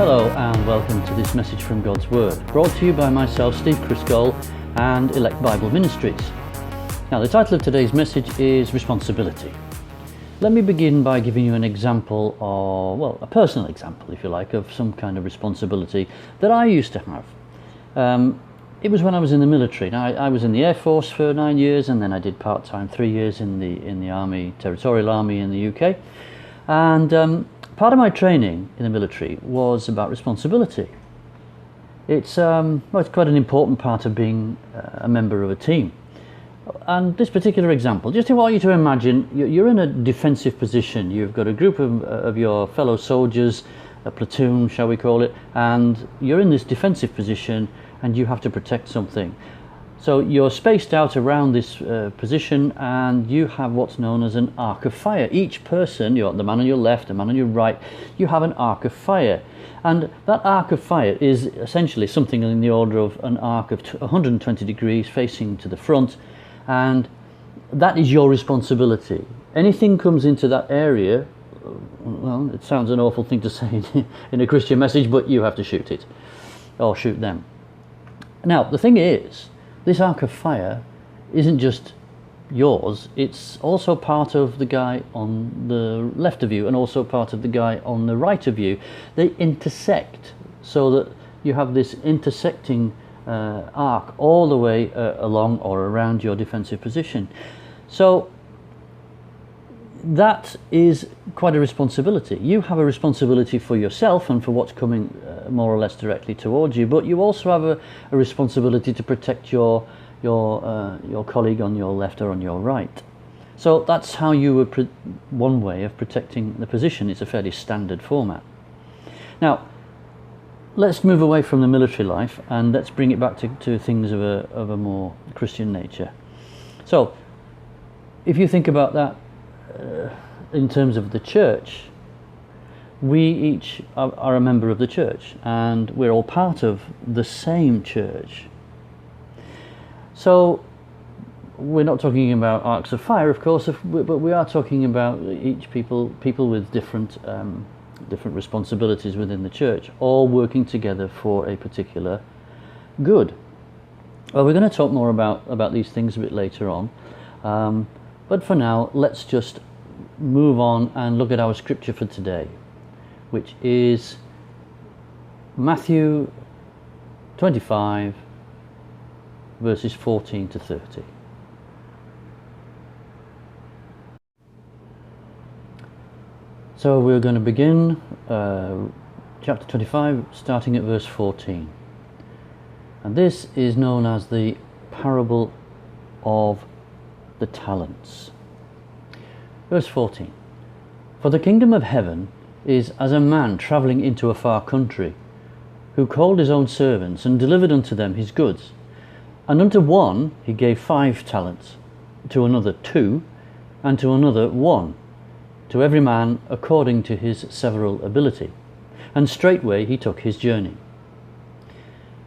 Hello and welcome to this message from God's Word, brought to you by myself, Steve Criscoll, and Elect Bible Ministries. Now, the title of today's message is Responsibility. Let me begin by giving you an example, or well, a personal example, if you like, of some kind of responsibility that I used to have. It was when I was in the military. Now, I was in the Air Force for 9 years, and then I did part-time 3 years in the Army, Territorial Army in the UK. And part of my training in the military was about responsibility. It's quite an important part of being a member of a team. And this particular example, just I want you to imagine you're in a defensive position. You've got a group of your fellow soldiers, a platoon, shall we call it, and you're in this defensive position and you have to protect something. So you're spaced out around this position, and you have what's known as an arc of fire. Each person, you're the man on your left, the man on your right, you have an arc of fire. And that arc of fire is essentially something in the order of an arc of 120 degrees facing to the front, and that is your responsibility. Anything comes into that area, well, it sounds an awful thing to say in a Christian message, but you have to shoot it, or shoot them. Now, the thing is, this arc of fire isn't just yours, it's also part of the guy on the left of you and also part of the guy on the right of you. They intersect so that you have this intersecting arc all the way along or around your defensive position. So that is quite a responsibility. You have a responsibility for yourself and for what's coming more or less directly towards you, but you also have a responsibility to protect your colleague on your left or on your right. So that's how you would one way of protecting the position. It's a fairly standard format. Now, let's move away from the military life and let's bring it back to things of a more Christian nature. So, if you think about that in terms of the church, we each are a member of the church and we're all part of the same church. So we're not talking about arcs of fire, of course, but we are talking about each people with different responsibilities within the church, all working together for a particular good. Well, we're going to talk more about these things a bit later on. But for now, let's just move on and look at our scripture for today, which is Matthew 25, verses 14 to 30. So we're going to begin chapter 25, starting at verse 14. And this is known as the parable of the talents. Verse 14. For the kingdom of heaven is as a man travelling into a far country, who called his own servants and delivered unto them his goods. And unto one he gave 5 talents, to another 2, and to another 1, to every man according to his several ability. And straightway he took his journey.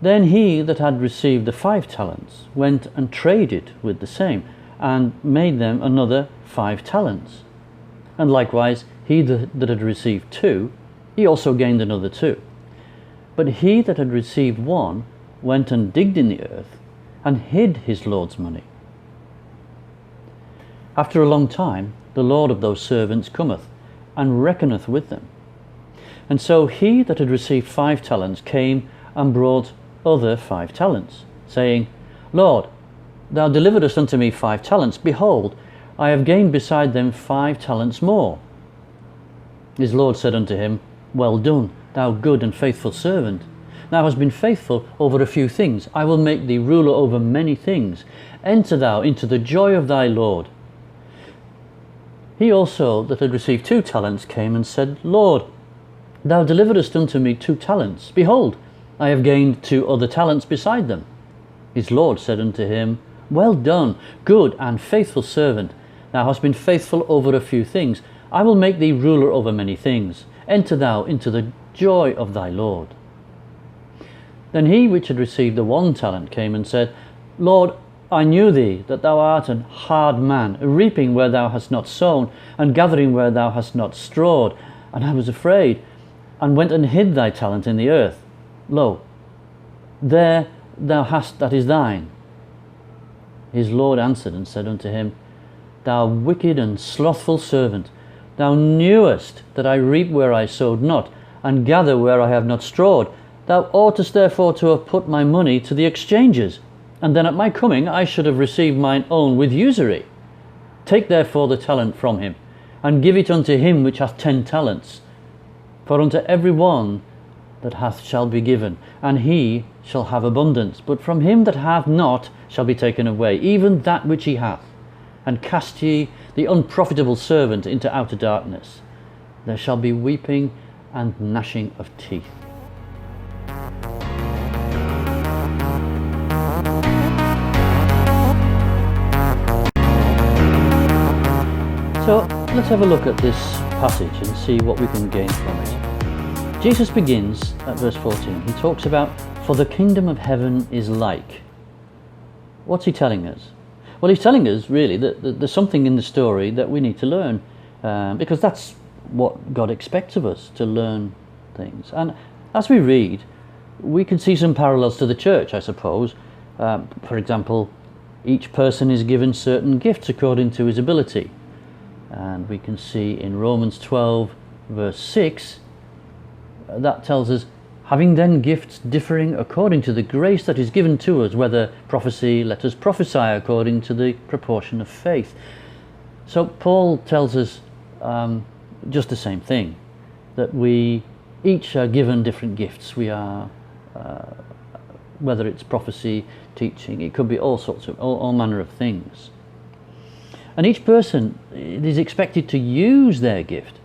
Then he that had received the 5 talents went and traded with the same, and made them another 5 talents. And likewise he that had received 2, he also gained another 2. But he that had received 1 went and digged in the earth, and hid his Lord's money. After a long time the Lord of those servants cometh, and reckoneth with them. And so he that had received 5 talents came and brought other 5 talents, saying, Lord, thou deliveredst unto me 5 talents. Behold, I have gained beside them 5 talents more. His Lord said unto him, Well done, thou good and faithful servant. Thou hast been faithful over a few things. I will make thee ruler over many things. Enter thou into the joy of thy Lord. He also that had received 2 talents came and said, Lord, thou deliveredst unto me 2 talents. Behold, I have gained 2 other talents beside them. His Lord said unto him, Well done, good and faithful servant. Thou hast been faithful over a few things. I will make thee ruler over many things. Enter thou into the joy of thy Lord. Then he which had received the 1 talent came and said, Lord, I knew thee, that thou art an hard man, reaping where thou hast not sown, and gathering where thou hast not strawed. And I was afraid, and went and hid thy talent in the earth. Lo, there thou hast that is thine. His Lord answered and said unto him, Thou wicked and slothful servant, thou knewest that I reap where I sowed not, and gather where I have not strawed. Thou oughtest therefore to have put my money to the exchangers, and then at my coming I should have received mine own with usury. Take therefore the talent from him, and give it unto him which hath 10 talents. For unto every one that hath shall be given, and he shall have abundance. But from him that hath not shall be taken away, even that which he hath. And cast ye the unprofitable servant into outer darkness. There shall be weeping and gnashing of teeth. So let's have a look at this passage and see what we can gain from it. Jesus begins at verse 14. He talks about, for the kingdom of heaven is like. What's he telling us? Well, he's telling us really that there's something in the story that we need to learn, because that's what God expects of us, to learn things. And as we read, we can see some parallels to the church, I suppose. For example, each person is given certain gifts according to his ability. And we can see in Romans 12 verse 6, that tells us, having then gifts differing according to the grace that is given to us, whether prophecy, let us prophesy according to the proportion of faith. So Paul tells us just the same thing, that we each are given different gifts. We are, whether it's prophecy, teaching, it could be all sorts of, all manner of things. And each person is expected to use their gift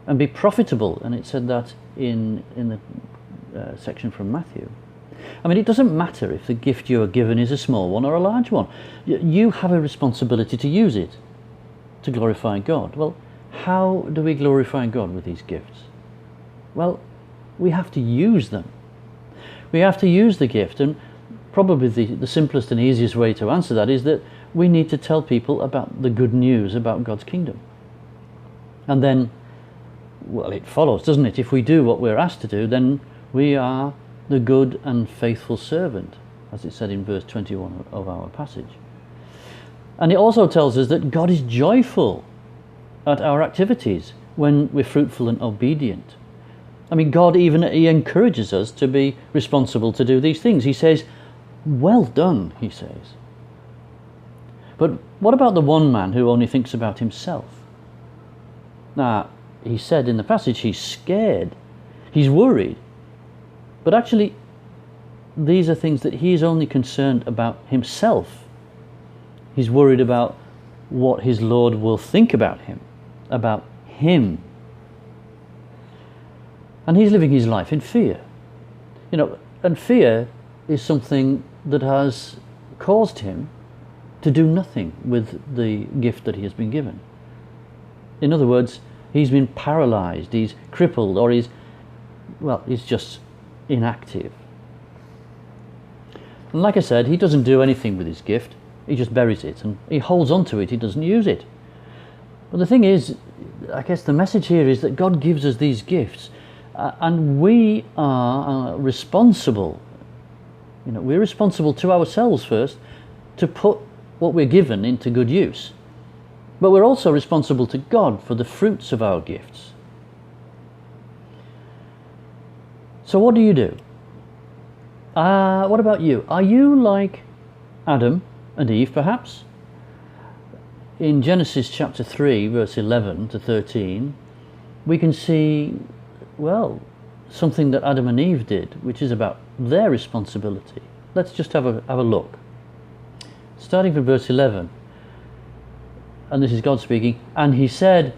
and be profitable. And it said that in the section from Matthew. I mean, it doesn't matter if the gift you are given is a small one or a large one. You have a responsibility to use it to glorify God. Well, how do we glorify God with these gifts? Well, we have to use them. We have to use the gift, and probably the simplest and easiest way to answer that is that we need to tell people about the good news about God's kingdom. And then, well, it follows, doesn't it? If we do what we're asked to do, then we are the good and faithful servant, as it said in verse 21 of our passage. And it also tells us that God is joyful at our activities when we're fruitful and obedient. I mean, God he encourages us to be responsible to do these things. He says, well done, he says. But what about the one man who only thinks about himself? Now, he said in the passage he's scared, he's worried. But actually, these are things that he is only concerned about himself. He's worried about what his Lord will think about him. And he's living his life in fear. You know, and fear is something that has caused him to do nothing with the gift that he has been given. In other words, he's been paralyzed, he's crippled, or he's just inactive. And like I said, he doesn't do anything with his gift. He just buries it and he holds on to it. He doesn't use it. But the thing is, I guess the message here is that God gives us these gifts, and we are responsible. You know, we're responsible to ourselves first to put what we're given into good use. But we're also responsible to God for the fruits of our gifts. So what do you do? What about you? Are you like Adam and Eve, perhaps? In Genesis chapter 3, verse 11 to 13, we can see, well, something that Adam and Eve did, which is about their responsibility. Let's just have a look. Starting from verse 11, and this is God speaking, and he said,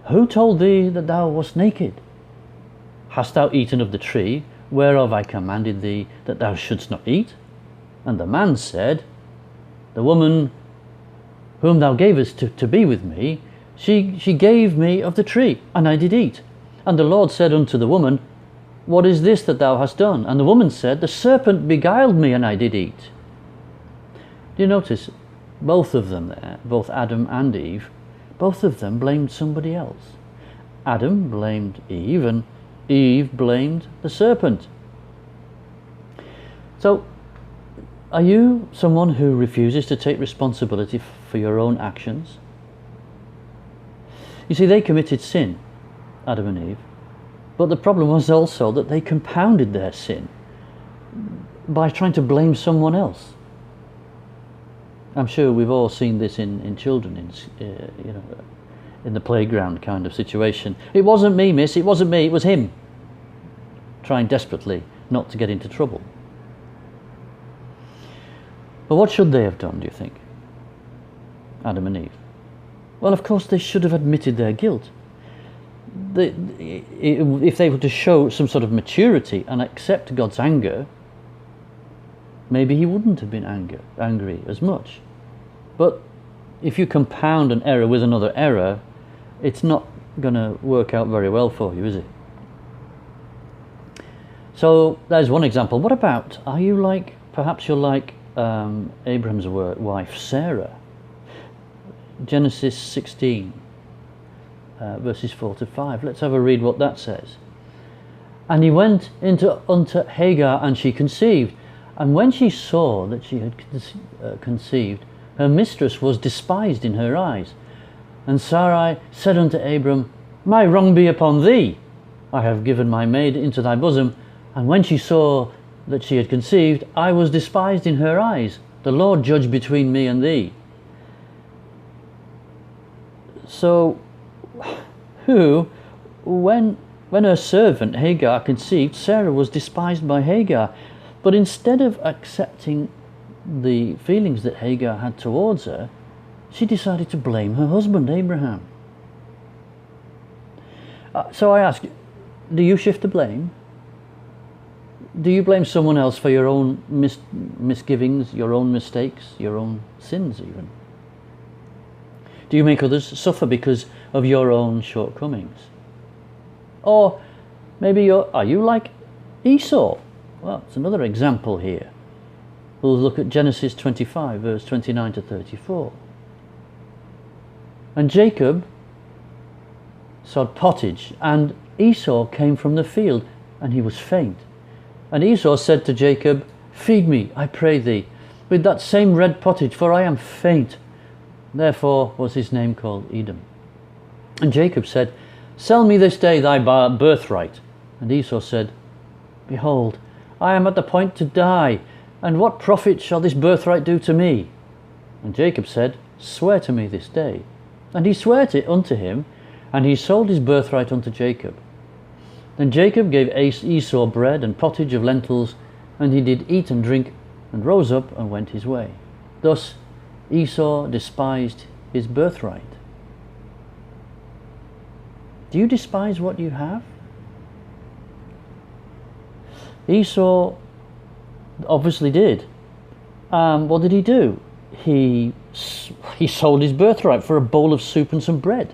who told thee that thou wast naked? Hast thou eaten of the tree whereof I commanded thee that thou shouldst not eat? And the man said, the woman whom thou gavest to be with me, she gave me of the tree, and I did eat. And the Lord said unto the woman, what is this that thou hast done? And the woman said, the serpent beguiled me, and I did eat. Do you notice, both of them there, both Adam and Eve, both of them blamed somebody else. Adam blamed Eve, and Eve blamed the serpent. So, are you someone who refuses to take responsibility for your own actions? You see, they committed sin, Adam and Eve, but the problem was also that they compounded their sin by trying to blame someone else. I'm sure we've all seen this in children, in the playground kind of situation. It wasn't me, miss, it wasn't me, it was him. Trying desperately not to get into trouble. But what should they have done, do you think? Adam and Eve. Well, of course, they should have admitted their guilt. If they were to show some sort of maturity and accept God's anger, maybe he wouldn't have been angry as much. But if you compound an error with another error, it's not going to work out very well for you, is it? So there's one example. What about, perhaps you're like Abraham's wife Sarah? Genesis 16, verses 4 to 5. Let's have a read what that says. And he went unto Hagar, and she conceived. And when she saw that she had conceived, her mistress was despised in her eyes. And Sarai said unto Abram, My wrong be upon thee. I have given my maid into thy bosom. And when she saw that she had conceived, I was despised in her eyes. The Lord judge between me and thee. So, when her servant Hagar conceived, Sarah was despised by Hagar. But instead of accepting the feelings that Hagar had towards her, she decided to blame her husband, Abraham. So I ask, do you shift the blame? Do you blame someone else for your own misgivings, your own mistakes, your own sins even? Do you make others suffer because of your own shortcomings? Or maybe are you like Esau? Well, it's another example here. We'll look at Genesis 25, verse 29 to 34. And Jacob sowed pottage, and Esau came from the field, and he was faint. And Esau said to Jacob, Feed me, I pray thee, with that same red pottage, for I am faint. Therefore was his name called Edom. And Jacob said, Sell me this day thy birthright. And Esau said, Behold, I am at the point to die, and what profit shall this birthright do to me? And Jacob said, Swear to me this day. And he sware it unto him, and he sold his birthright unto Jacob. Then Jacob gave Esau bread and pottage of lentils, and he did eat and drink, and rose up and went his way. Thus Esau despised his birthright. Do you despise what you have? Esau obviously did. What did he do? He sold his birthright for a bowl of soup and some bread.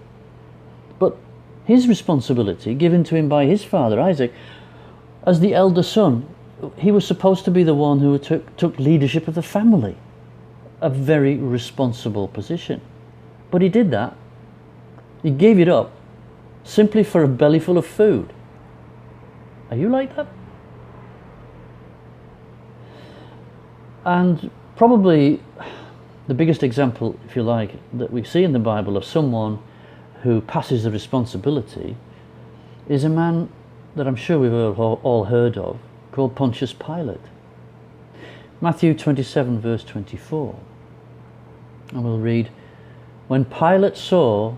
But his responsibility, given to him by his father Isaac, as the elder son, he was supposed to be the one who took leadership of the family. A very responsible position. But he did that. He gave it up simply for a belly full of food. Are you like that? And probably the biggest example, if you like, that we see in the Bible of someone who passes the responsibility is a man that I'm sure we've all heard of, called Pontius Pilate. Matthew 27 verse 24. And we'll read, When Pilate saw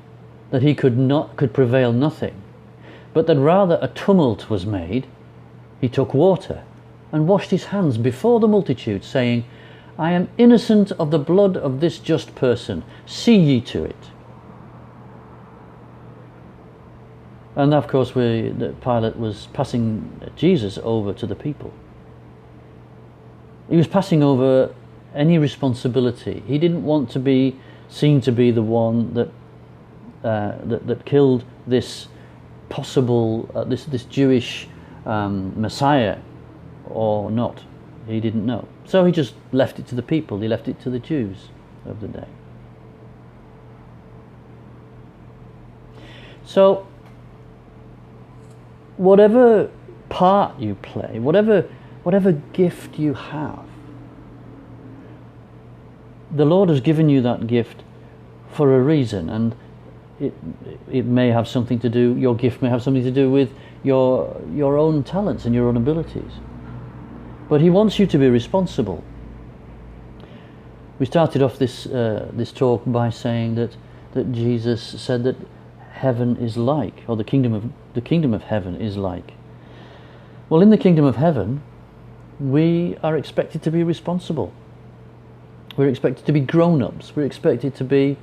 that he could prevail nothing, but that rather a tumult was made, he took water and washed his hands before the multitude, saying, I am innocent of the blood of this just person. See ye to it. And of course Pilate was passing Jesus over to the people. He was passing over any responsibility. He didn't want to be seen to be the one that killed this possible this Jewish Messiah or not. He didn't know. So he just left it to the people. He left it to the Jews of the day. So whatever part you play, whatever gift you have, the Lord has given you that gift for a reason, and it may have something to do, your gift may have something to do with your own talents and your own abilities. But He wants you to be responsible. We started off this talk by saying that Jesus said that heaven is like, or the kingdom of heaven is like. Well, in the kingdom of heaven, we are expected to be responsible. We're expected to be grown-ups. We're expected to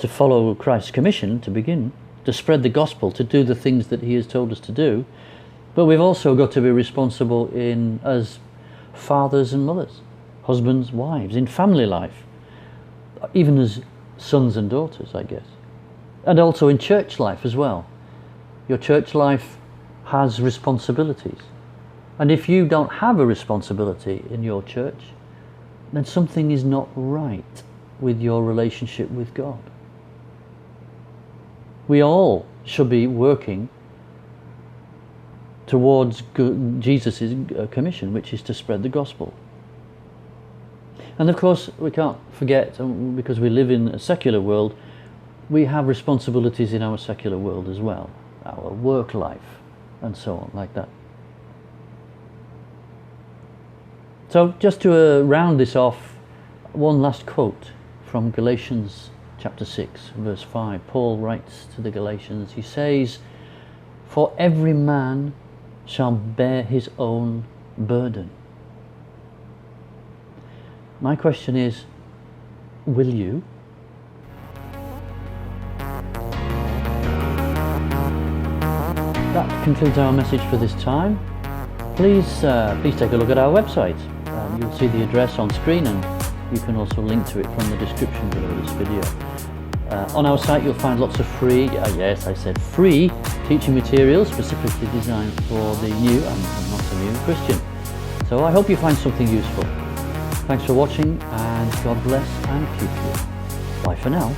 follow Christ's commission to begin, to spread the gospel, to do the things that He has told us to do. But we've also got to be responsible as fathers and mothers, husbands, wives, in family life, even as sons and daughters, I guess. And also in church life as well. Your church life has responsibilities. And if you don't have a responsibility in your church, then something is not right with your relationship with God. We all should be working towards Jesus' commission, which is to spread the gospel. And of course, we can't forget, because we live in a secular world, we have responsibilities in our secular world as well, our work life and so on, like that. So just to round this off, one last quote from Galatians chapter 6, verse 5. Paul writes to the Galatians, he says, "For every man shall bear his own burden." My question is, will you? That concludes our message for this time. Please take a look at our website. You'll see the address on screen, and you can also link to it from the description below this video. On our site you'll find lots of free, yes I said free, teaching materials specifically designed for the new and not so new Christian. So I hope you find something useful. Thanks for watching, and God bless and keep you. Bye for now.